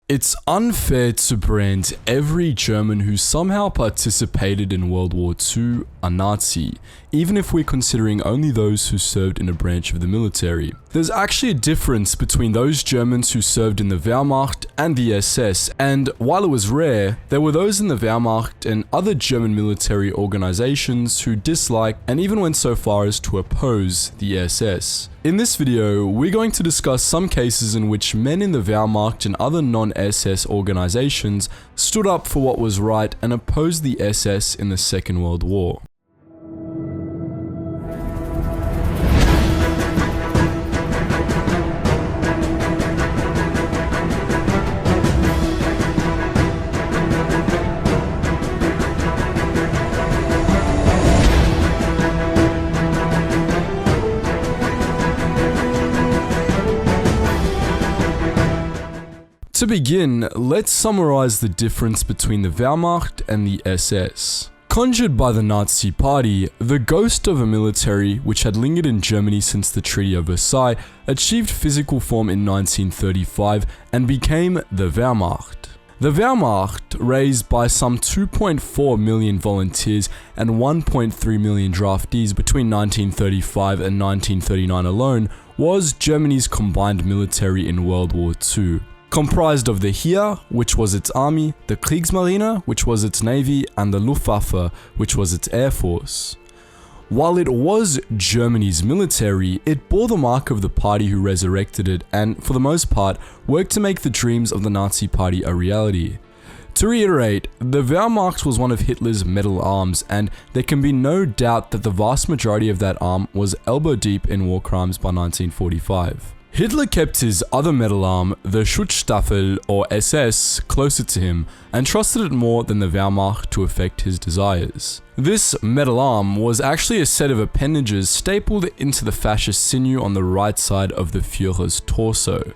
It's unfair to brand every German who somehow participated in World War II a Nazi, even if we're considering only those who served in a branch of the military. There's actually a difference between those Germans who served in the Wehrmacht and the SS, and while it was rare, there were those in the Wehrmacht and other German military organizations who disliked and even went so far as to oppose the SS. In this video, we're going to discuss some cases in which men in the Wehrmacht and other non-SS organizations stood up for what was right and opposed the SS in the Second World War. To begin, let's summarize the difference between the Wehrmacht and the SS. Conjured by the Nazi Party, the ghost of a military which had lingered in Germany since the Treaty of Versailles achieved physical form in 1935 and became the Wehrmacht. The Wehrmacht, raised by some 2.4 million volunteers and 1.3 million draftees between 1935 and 1939 alone, was Germany's combined military in World War II. Comprised of the Heer, which was its army, the Kriegsmarine, which was its navy, and the Luftwaffe, which was its air force. While it was Germany's military, it bore the mark of the party who resurrected it and, for the most part, worked to make the dreams of the Nazi Party a reality. To reiterate, the Wehrmacht was one of Hitler's metal arms, and there can be no doubt that the vast majority of that arm was elbow deep in war crimes by 1945. Hitler kept his other metal arm, the Schutzstaffel or SS, closer to him and trusted it more than the Wehrmacht to effect his desires. This metal arm was actually a set of appendages stapled into the fascist sinew on the right side of the Führer's torso.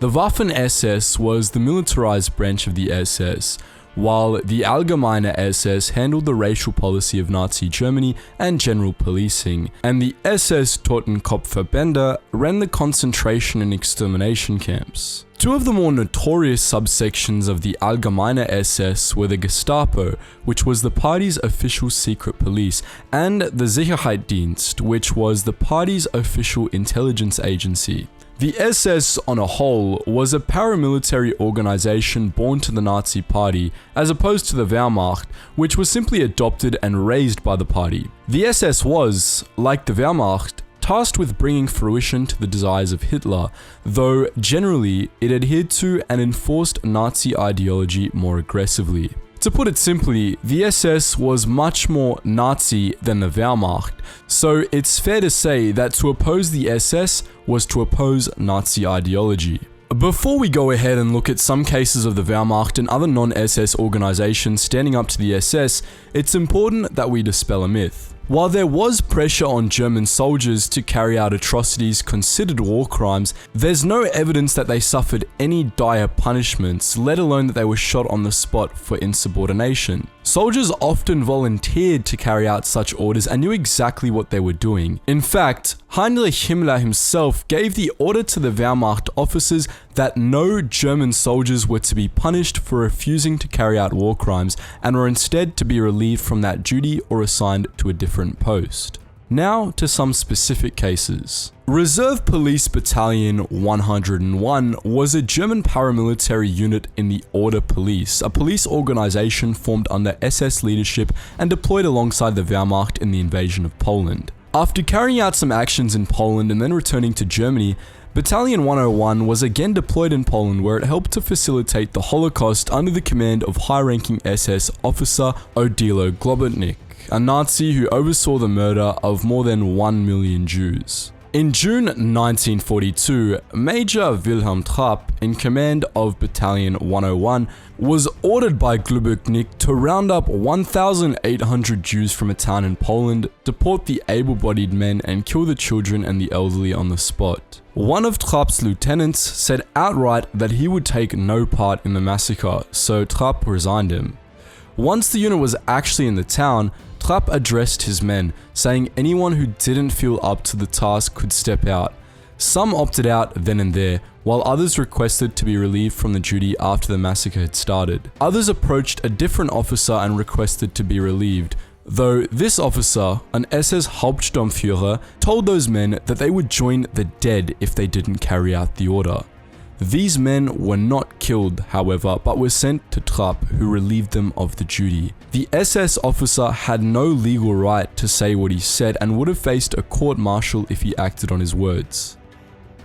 The Waffen-ss was the militarized branch of the SS, while the Allgemeine SS handled the racial policy of Nazi Germany and general policing, and the SS Totenkopfverbände ran the concentration and extermination camps. Two of the more notorious subsections of the Allgemeine SS were the Gestapo, which was the party's official secret police, and the Sicherheitsdienst, which was the party's official intelligence agency. The SS on a whole was a paramilitary organization born to the Nazi Party, as opposed to the Wehrmacht, which was simply adopted and raised by the party. The SS was, like the Wehrmacht, tasked with bringing fruition to the desires of Hitler, though generally it adhered to and enforced Nazi ideology more aggressively. To put it simply, the SS was much more Nazi than the Wehrmacht, so it's fair to say that to oppose the SS was to oppose Nazi ideology. Before we go ahead and look at some cases of the Wehrmacht and other non-SS organizations standing up to the SS, it's important that we dispel a myth. While there was pressure on German soldiers to carry out atrocities considered war crimes, there's no evidence that they suffered any dire punishments, let alone that they were shot on the spot for insubordination. Soldiers often volunteered to carry out such orders and knew exactly what they were doing. In fact, Heinrich Himmler himself gave the order to the Wehrmacht officers that no German soldiers were to be punished for refusing to carry out war crimes and were instead to be relieved from that duty or assigned to a different post. Now to some specific cases. Reserve Police Battalion 101 was a German paramilitary unit in the Order Police, a police organization formed under SS leadership and deployed alongside the Wehrmacht in the invasion of Poland. After carrying out some actions in Poland and then returning to Germany, Battalion 101 was again deployed in Poland, where it helped to facilitate the Holocaust under the command of high-ranking SS officer Odilo Globotnik, a Nazi who oversaw the murder of more than 1 million Jews. In June 1942, Major Wilhelm Trapp, in command of Battalion 101, was ordered by Globotnik to round up 1,800 Jews from a town in Poland, deport the able-bodied men, and kill the children and the elderly on the spot. One of Trapp's lieutenants said outright that he would take no part in the massacre, so Trapp resigned him. Once the unit was actually in the town, Trapp addressed his men, saying anyone who didn't feel up to the task could step out. Some opted out then and there, while others requested to be relieved from the duty after the massacre had started. Others approached a different officer and requested to be relieved, though this officer, an SS Hauptsturmführer, told those men that they would join the dead if they didn't carry out the order. These men were not killed, however, but were sent to Trapp, who relieved them of the duty. The SS officer had no legal right to say what he said and would have faced a court-martial if he acted on his words.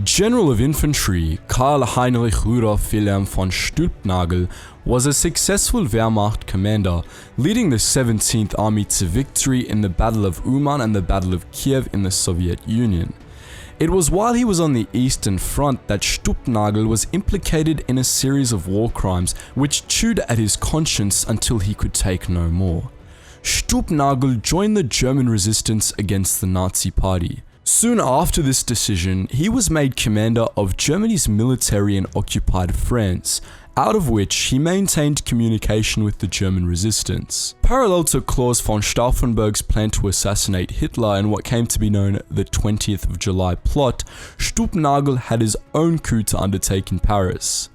General of Infantry Karl Heinrich Rudolf Wilhelm von Stülpnagel was a successful Wehrmacht commander, leading the 17th Army to victory in the Battle of Uman and the Battle of Kiev in the Soviet Union. It was while he was on the Eastern Front that Stülpnagel was implicated in a series of war crimes which chewed at his conscience until he could take no more. Stülpnagel joined the German resistance against the Nazi Party. Soon after this decision, he was made commander of Germany's military in occupied France, out of which he maintained communication with the German resistance. Parallel to Claus von Stauffenberg's plan to assassinate Hitler in what came to be known the 20th of July plot, Stülpnagel had his own coup to undertake in Paris.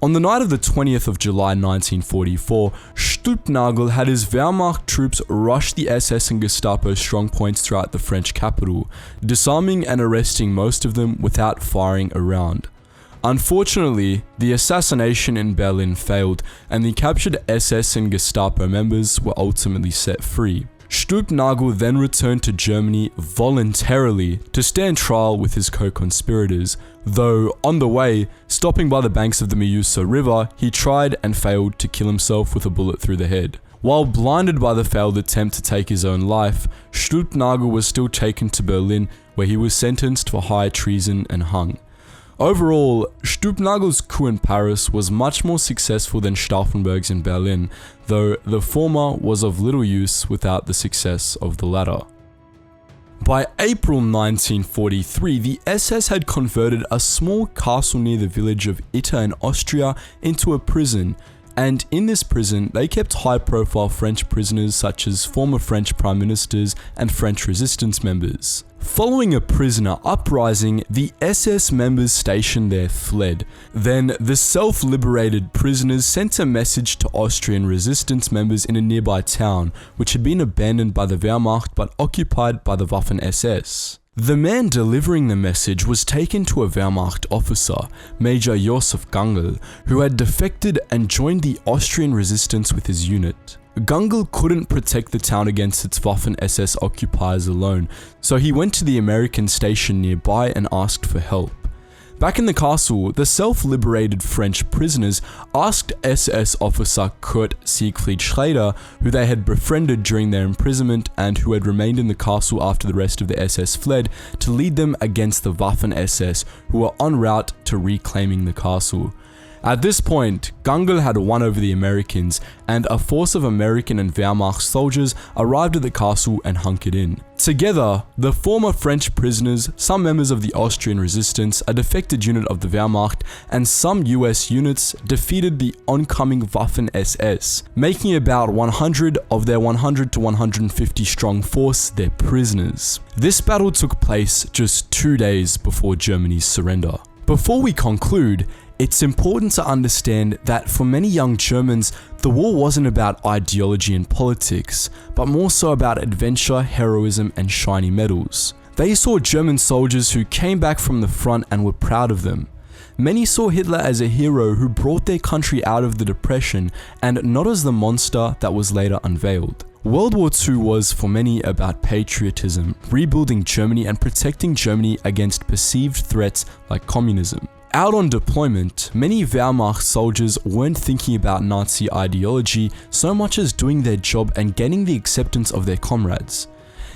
On the night of the 20th of July 1944, Stülpnagel had his Wehrmacht troops rush the SS and Gestapo strongpoints throughout the French capital, disarming and arresting most of them without firing a round. Unfortunately, the assassination in Berlin failed, and the captured SS and Gestapo members were ultimately set free. Stülpnagel then returned to Germany voluntarily to stand trial with his co-conspirators, though on the way, stopping by the banks of the Meuse River, he tried and failed to kill himself with a bullet through the head. While blinded by the failed attempt to take his own life, Stülpnagel was still taken to Berlin, where he was sentenced for high treason and hung. Overall, Stülpnagel's coup in Paris was much more successful than Stauffenberg's in Berlin, though the former was of little use without the success of the latter. By April 1943, the SS had converted a small castle near the village of Itter in Austria into a prison, and in this prison they kept high-profile French prisoners such as former French prime ministers and French resistance members. Following a prisoner uprising, the SS members stationed there fled. Then, the self-liberated prisoners sent a message to Austrian resistance members in a nearby town, which had been abandoned by the Wehrmacht but occupied by the waffen-ss. The man delivering the message was taken to a Wehrmacht officer, Major Josef Gangl, who had defected and joined the Austrian resistance with his unit. Gangl couldn't protect the town against its Waffen-SS occupiers alone, so he went to the American station nearby and asked for help. Back in the castle, the self-liberated French prisoners asked SS officer Kurt Siegfried Schrader, who they had befriended during their imprisonment and who had remained in the castle after the rest of the SS fled, to lead them against the Waffen-SS, who were en route to reclaiming the castle. At this point, Gangl had won over the Americans, and a force of American and Wehrmacht soldiers arrived at the castle and hunkered in. Together, the former French prisoners, some members of the Austrian resistance, a defected unit of the Wehrmacht, and some US units defeated the oncoming Waffen-SS, making about 100 of their 100 to 150 strong force their prisoners. This battle took place just 2 days before Germany's surrender. Before we conclude, it's important to understand that for many young Germans, the war wasn't about ideology and politics, but more so about adventure, heroism, and shiny medals. They saw German soldiers who came back from the front and were proud of them. Many saw Hitler as a hero who brought their country out of the depression, and not as the monster that was later unveiled. World War II was, for many, about patriotism, rebuilding Germany and protecting Germany against perceived threats like communism. Out on deployment, many Wehrmacht soldiers weren't thinking about Nazi ideology so much as doing their job and gaining the acceptance of their comrades.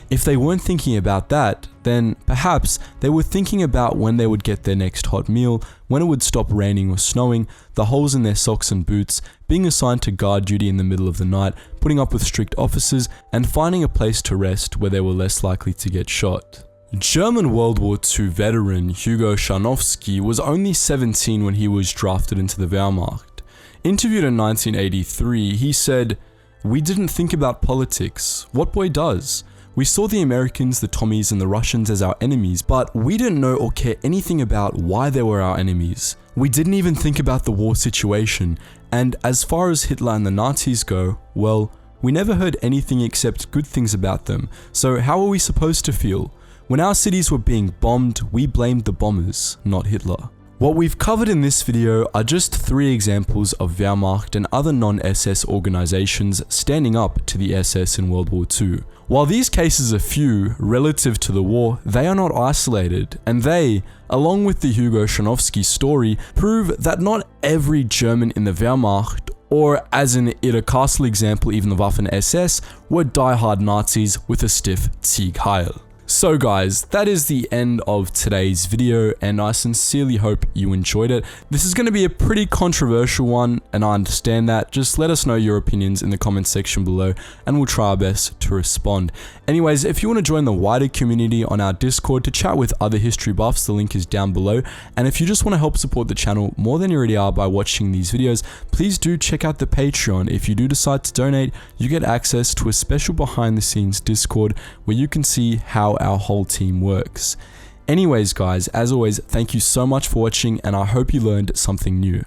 If they weren't thinking about that, then perhaps they were thinking about when they would get their next hot meal, when it would stop raining or snowing, the holes in their socks and boots, being assigned to guard duty in the middle of the night, putting up with strict officers, and finding a place to rest where they were less likely to get shot. German World War II veteran Hugo Scharnowski was only 17 when he was drafted into the Wehrmacht. Interviewed in 1983, he said, "We didn't think about politics. What boy does? We saw the Americans, the Tommies, and the Russians as our enemies, but we didn't know or care anything about why they were our enemies. We didn't even think about the war situation, and as far as Hitler and the Nazis go, well, we never heard anything except good things about them, so how are we supposed to feel? When our cities were being bombed, we blamed the bombers, not Hitler. What we've covered in this video are just 3 examples of Wehrmacht and other non-SS organizations standing up to the SS in World War II. While these cases are few relative to the war, they are not isolated, and they, along with the Hugo Schonowski story, prove that not every German in the Wehrmacht, or as in Itter Castle example, even the waffen-ss, were die-hard Nazis with a stiff Sieg Heil. So guys, that is the end of today's video, and I sincerely hope you enjoyed it. This is going to be a pretty controversial one, and I understand that. Just let us know your opinions in the comment section below, and we'll try our best to respond. Anyways, if you want to join the wider community on our Discord to chat with other history buffs, the link is down below. And if you just want to help support the channel more than you already are by watching these videos, please do check out the Patreon. If you do decide to donate, you get access to a special behind the scenes Discord where you can see how our whole team works. Anyways guys, as always, thank you so much for watching, and I hope you learned something new.